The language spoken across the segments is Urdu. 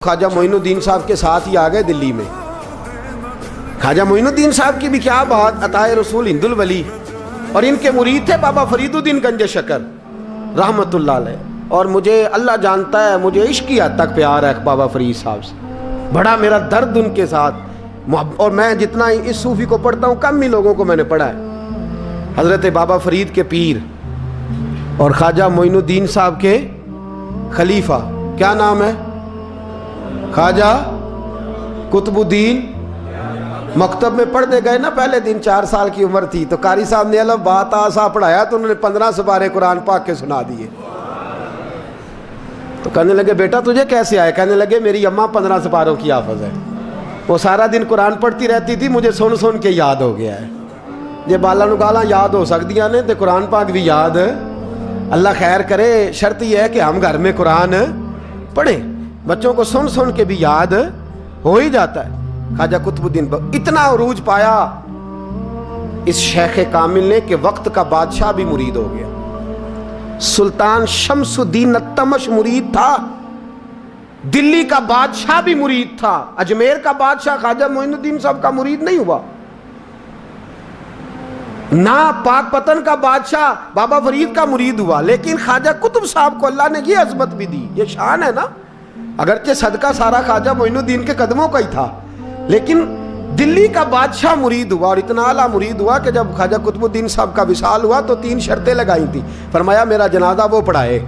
خواجہ معین الدین صاحب کے ساتھ ہی آ گئے دلی میں۔ خواجہ معین الدین صاحب کی بھی کیا بات، عطائے رسول ہند الولی، اور ان کے مرید تھے بابا فرید الدین گنج شکر رحمت اللہ علیہ۔ اور مجھے اللہ جانتا ہے مجھے عشق کی حد تک پیار ہے بابا فرید صاحب سے، بڑا میرا درد ان کے ساتھ، اور میں جتنا اس صوفی کو پڑھتا ہوں کم ہی لوگوں کو میں نے پڑھا ہے۔ حضرت بابا فرید کے پیر اور خواجہ معین الدین صاحب کے خلیفہ، کیا نام ہے؟ خواجہ قطب الدین۔ مکتب میں پڑھنے گئے نا، پہلے دن 4 سال کی عمر تھی تو قاری صاحب نے الف با تا سا پڑھایا تو انہوں نے 15 سپارے قرآن پاک کے سنا دیے۔ تو کہنے لگے بیٹا تجھے کیسے آئے؟ کہنے لگے میری اماں 15 سپاروں کی حافظ ہے، وہ سارا دن قرآن پڑھتی رہتی تھی، مجھے سن سن کے یاد ہو گیا ہے۔ یہ بالا نگالا یاد ہو سکتی ہیں تو قرآن پاک بھی یاد، اللہ خیر کرے۔ شرط یہ ہے کہ ہم گھر میں قرآن پڑھیں، بچوں کو سن سن کے بھی یاد ہو ہی جاتا ہے۔ خواجہ قطب الدین اتنا عروج پایا اس شیخ کامل نے کہ وقت کا بادشاہ بھی مرید ہو گیا۔ سلطان شمس الدین التمش مرید تھا، دلی کا بادشاہ بھی مرید تھا، اجمیر کا بادشاہ خواجہ معین الدین صاحب کا مرید نہیں ہوا، نہ پاک پتن کا بادشاہ بابا فرید کا مرید ہوا، لیکن خواجہ قطب صاحب کو اللہ نے یہ عظمت بھی دی، یہ شان ہے نا۔ اگرچہ صدقہ سارا خواجہ معین الدین کے قدموں کا ہی تھا، لیکن دلی کا بادشاہ مرید ہوا، اور اتنا اعلیٰ مرید ہوا کہ جب خواجہ قطب الدین صاحب کا وصال ہوا تو 3 شرطیں لگائی تھی۔ فرمایا میرا جنازہ وہ پڑھائے،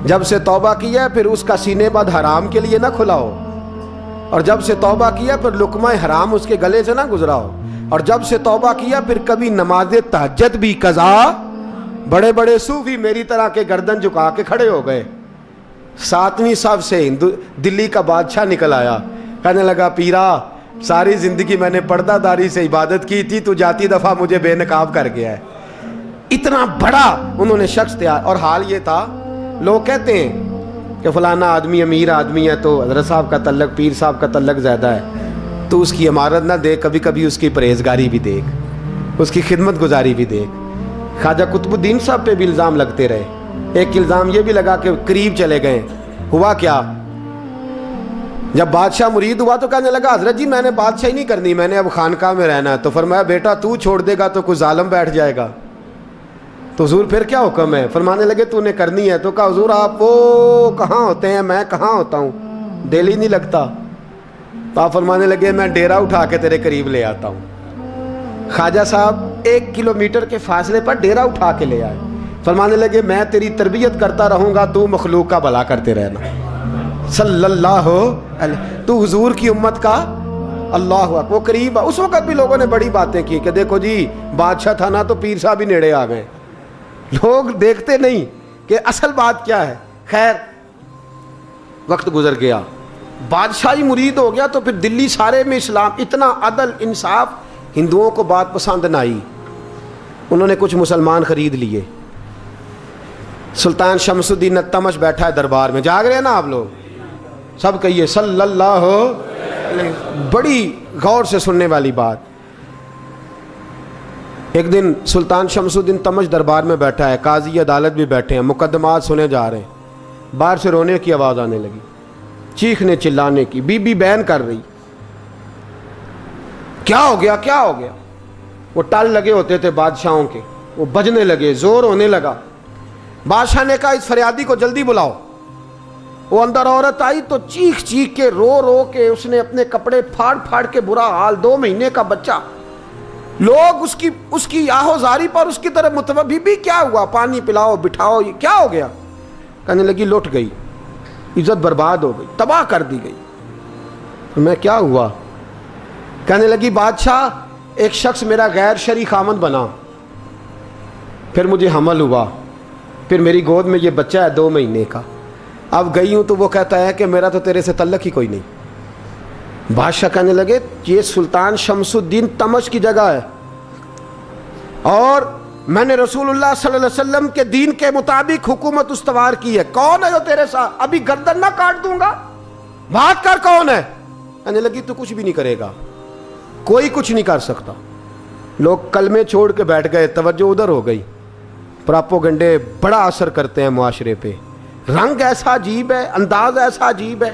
جب سے توبہ کیا پھر اس کا سینے بد حرام کے لیے نہ کھلا ہو، اور جب سے توبہ کیا پھر لقمہ حرام اس کے گلے سے نہ گزرا ہو، اور جب سے توبہ کیا پھر کبھی نماز تہجد بھی قضا۔ بڑے بڑے صوفی میری طرح کے گردن جھکا کے کھڑے ہو گئے۔ 7ویں صف سے دلی کا بادشاہ نکل آیا، کہنے لگا پیرا ساری زندگی میں نے پردہ داری سے عبادت کی تھی، تو جاتی دفعہ مجھے بے نقاب کر گیا ہے۔ اتنا بڑا انہوں نے شخص تیار، اور حال یہ تھا لوگ کہتے ہیں کہ فلانا آدمی امیر آدمی ہے تو حضرت صاحب کا تعلق پیر صاحب کا تعلق زیادہ ہے، تو اس کی عمارت نہ دیکھ، کبھی کبھی اس کی پرہیزگاری بھی دیکھ، اس کی خدمت گزاری بھی دیکھ۔ خواجہ قطب الدین صاحب پہ بھی الزام لگتے رہے۔ ایک الزام یہ بھی لگا کہ قریب چلے گئے۔ ہوا کیا، جب بادشاہ مرید ہوا تو کہنے لگا حضرت جی میں نے بادشاہی نہیں کرنی، میں نے اب خانقاہ میں رہنا ہے۔ تو فرمایا بیٹا تو چھوڑ دے گا تو کوئی ظالم بیٹھ جائے گا، تو حضور پھر کیا حکم ہے؟ فرمانے لگے تو نے کرنی ہے۔ تو کہا حضور آپ وہ کہاں ہوتے ہیں، میں کہاں ہوتا ہوں، دل ہی نہیں لگتا۔ تو آپ فرمانے لگے میں ڈیرا اٹھا کے تیرے قریب لے آتا ہوں۔ خواجہ صاحب 1 کلومیٹر کے فاصلے پر ڈیرا اٹھا کے لے آئے۔ فرمانے لگے میں تیری تربیت کرتا رہوں گا، تو مخلوق کا بھلا کرتے رہنا۔ صلی اللہ علیہ، تو حضور کی امت کا اللہ اکبر، وہ قریب۔ اس وقت بھی لوگوں نے بڑی باتیں کی کہ دیکھو جی بادشاہ تھا نا تو پیر صاحب ہی نیڑے آ گئے، لوگ دیکھتے نہیں کہ اصل بات کیا ہے۔ خیر وقت گزر گیا، بادشاہی مرید ہو گیا، تو پھر دلی سارے میں اسلام، اتنا عدل انصاف، ہندوؤں کو بات پسند نہ آئی، انہوں نے کچھ مسلمان خرید لیے۔ سلطان شمس الدین التمش بیٹھا ہے دربار میں، جاگ رہے ہیں نا آپ لوگ سب، کہیے صلی اللہ علیہ۔ بڑی غور سے سننے والی بات۔ ایک دن سلطان شمس الدین تمش دربار میں بیٹھا ہے، قاضی عدالت بھی بیٹھے ہیں، مقدمات سنے جا رہے ہیں، باہر سے رونے کی آواز آنے لگی، چیخنے چلانے کی، بی بی بیان کر رہی۔ کیا ہو گیا کیا ہو گیا؟ وہ ٹال لگے ہوتے تھے بادشاہوں کے، وہ بجنے لگے، زور ہونے لگا۔ بادشاہ نے کہا اس فریادی کو جلدی بلاؤ۔ وہ اندر عورت آئی تو چیخ چیخ کے رو رو کے اس نے اپنے کپڑے پھاڑ پھاڑ کے، برا حال، 2 مہینے کا بچہ، لوگ اس کی آہو زاری پر اس کی طرف متوجہ، بی بی کیا ہوا، پانی پلاؤ بٹھاؤ، یہ کیا ہو گیا؟ کہنے لگی لٹ گئی، عزت برباد ہو گئی، تباہ کر دی گئی۔ میں کیا ہوا؟ کہنے لگی بادشاہ ایک شخص میرا غیر شرعی خامند بنا، پھر مجھے حمل ہوا، پھر میری گود میں یہ بچہ ہے 2 مہینے کا، اب گئی ہوں تو وہ کہتا ہے کہ میرا تو تیرے سے تعلق ہی کوئی نہیں۔ بادشاہ کہنے لگے یہ سلطان شمس الدین تمش کی جگہ ہے، اور میں نے رسول اللہ صلی اللہ علیہ وسلم کے دین کے مطابق حکومت استوار کی ہے، کون ہے جو تیرے ساتھ؟ ابھی گردن نہ کاٹ دوں گا، بات کر کون ہے؟ کہنے لگی تو کچھ بھی نہیں کرے گا، کوئی کچھ نہیں کر سکتا۔ لوگ کلمے چھوڑ کے بیٹھ گئے، توجہ ادھر ہو گئی۔ پراپوگنڈے بڑا اثر کرتے ہیں معاشرے پہ، رنگ ایسا عجیب ہے، انداز ایسا عجیب ہے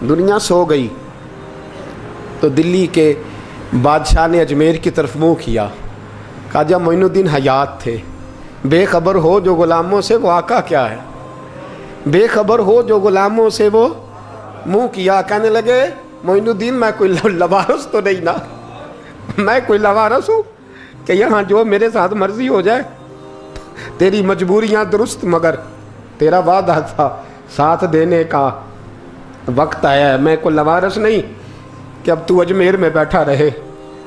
دنیا سو گئی تو دلی کے بادشاہ نے اجمیر کی طرف منہ کیا. خواجہ معین الدین حیات تھے. بے خبر ہو جو غلاموں سے وہ آقا کیا ہے, بے خبر ہو جو غلاموں سے وہ منہ کیا. کہنے لگے معین الدین میں کوئی لوارث تو نہیں نا, میں کوئی لوارث ہوں کہ یہاں جو میرے ساتھ مرضی ہو جائے. تیری مجبوریاں درست مگر تیرا وعدہ تھا ساتھ دینے کا وقت آیا ہے. میں کوئی لوارث نہیں کہ اب تو اجمیر میں بیٹھا رہے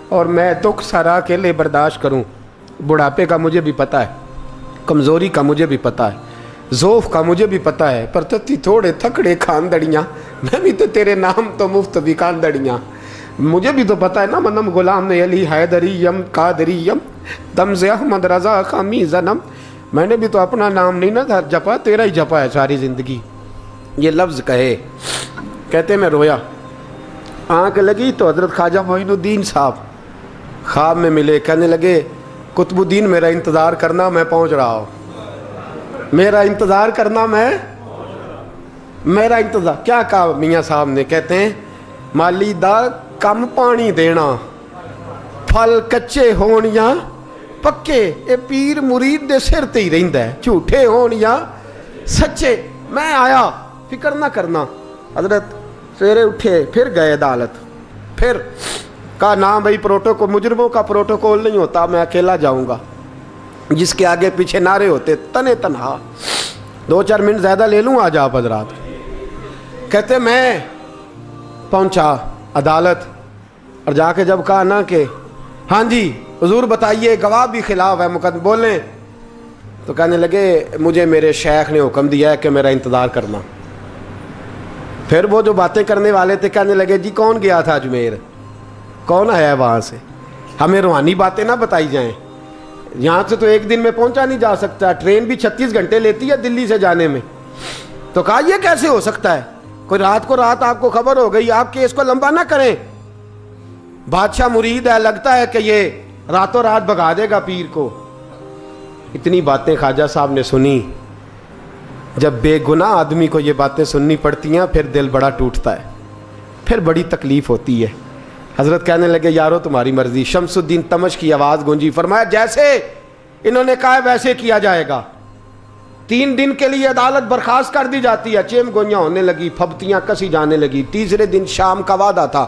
اور میں دکھ سارا اکیلے برداشت کروں. بڑھاپے کا مجھے بھی پتہ ہے, کمزوری کا مجھے بھی پتہ ہے, ذوف کا مجھے بھی پتہ ہے, پر تتی تھوڑے تھکڑے خاندڑیاں, میں بھی تو تیرے نام تو مفت بھی خاندڑیاں. مجھے بھی تو پتہ ہے نا منم غلام نے علی حیدریم قادریم دمز احمد رضا خامی زنم. میں نے بھی تو اپنا نام نہیں نا جپا, تیرا ہی جپا ہے ساری زندگی. یہ لفظ کہے کہتے میں رویا. آنکھ لگی تو حضرت خواجہ معین الدین صاحب خواب میں ملے. کہنے لگے قطب الدین میرا انتظار کرنا, میں پہنچ رہا ہوں. میرا انتظار کرنا, میرا انتظار. کیا کہا میاں صاحب نے؟ کہتے ہیں مالی دا کم پانی دینا, پھل کچے ہون یا پکے, اے پیر مرید دے سر تے ہی رہندا ہے, جھوٹے ہون یا سچے. میں آیا, فکر نہ کرنا. حضرت سویرے اٹھے, پھر گئے عدالت. پھر کہا نہ بھائی پروٹوکول, مجرموں کا پروٹوکول نہیں ہوتا, میں اکیلا جاؤں گا. جس کے آگے پیچھے نعرے ہوتے تنے تنہا. 2-4 منٹ زیادہ لے لوں آج آپ حضرات. کہتے میں پہنچا عدالت اور جا کے جب کہا نا کہ ہاں جی حضور بتائیے, گواہ بھی خلاف ہے, مقدمہ بولیں, تو کہنے لگے مجھے میرے شیخ نے حکم دیا ہے کہ میرا انتظار کرنا. پھر وہ جو باتیں کرنے والے تھے کہنے لگے جی کون گیا تھا اجمیر, کون آیا ہے وہاں سے, ہمیں روحانی باتیں نہ بتائی جائیں. یہاں سے تو ایک دن میں پہنچا نہیں جا سکتا, ٹرین بھی 36 گھنٹے لیتی ہے دلی سے جانے میں. تو کہا یہ کیسے ہو سکتا ہے, کوئی رات کو رات آپ کو خبر ہو گئی, آپ کیس کو لمبا نہ کریں. بادشاہ مرید ہے, لگتا ہے کہ یہ راتوں رات بھگا دے گا پیر کو. اتنی باتیں خواجہ صاحب نے سنی. جب بے گناہ آدمی کو یہ باتیں سننی پڑتی ہیں پھر دل بڑا ٹوٹتا ہے, پھر بڑی تکلیف ہوتی ہے. حضرت کہنے لگے یارو تمہاری مرضی. شمس الدین تمش کی آواز گونجی. فرمایا جیسے انہوں نے کہا ویسے کیا جائے گا. 3 دن کے لیے عدالت برخاست کر دی جاتی ہے. چیم گوئیاں ہونے لگی, پھبتیاں کسی جانے لگی. تیسرے دن شام کا وعدہ تھا,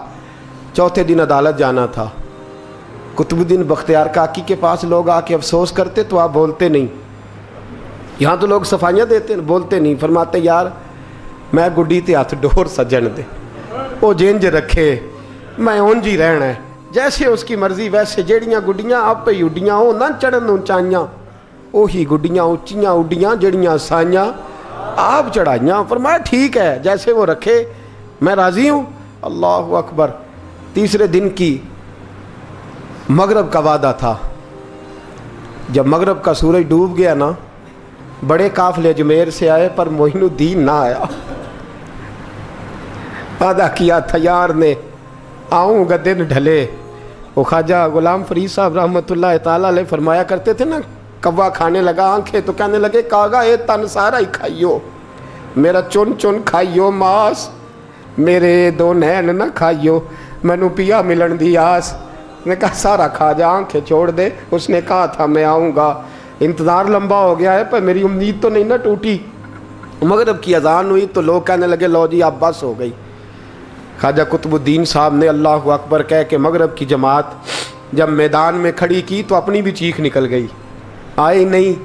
چوتھے دن عدالت جانا تھا. قطب الدین بختیار کاکی کے پاس لوگ آ کے افسوس کرتے تو آپ بولتے نہیں. یہاں تو لوگ صفائیاں دیتے بولتے نہیں. فرماتے یار میں گڈی تے ہاتھ ڈور سجن دے, وہ جینج رکھے, میں اونج ہی رہنا ہے, جیسے اس کی مرضی ویسے. جیڑیاں گڈیاں آپ پہ اڈیاں ہو نہ چڑھن اونچائیاں, وہی گڈیاں اونچیاں اڈیاں جڑیاں سائیاں آپ چڑھائیاں. فرمایا ٹھیک ہے جیسے وہ رکھے, میں راضی ہوں. اللہ اکبر. تیسرے دن کی مغرب کا وعدہ تھا. جب مغرب کا سورج ڈوب گیا نا, بڑے قافلے اجمیر سے آئے پر معین الدین نہ آیا. وعدہ کیا تھا یار نے, آؤں گا دن ڈھلے. وہ خواجہ غلام فرید صاحب رحمۃ اللہ تعالیٰ علیہ فرمایا کرتے تھے نا, کوا کھانے لگا آنکھیں تو کہنے لگے کاغا اے تن سارا ہی کھائیو, میرا چن چن کھائیو ماس, میرے 2 نین نہ کھائیو, مینو پیا ملن دی آس. نے کہا سارا کھا جا, آنکھیں چھوڑ دے. اس نے کہا تھا میں آؤں گا, انتظار لمبا ہو گیا ہے پر میری امید تو نہیں نہ ٹوٹی. مغرب کی اذان ہوئی تو لوگ کہنے لگے لو جی اب بس ہو گئی. خواجہ قطب الدین صاحب نے اللہ اکبر کہہ کے مغرب کی جماعت جب میدان میں کھڑی کی تو اپنی بھی چیخ نکل گئی. آئے نہیں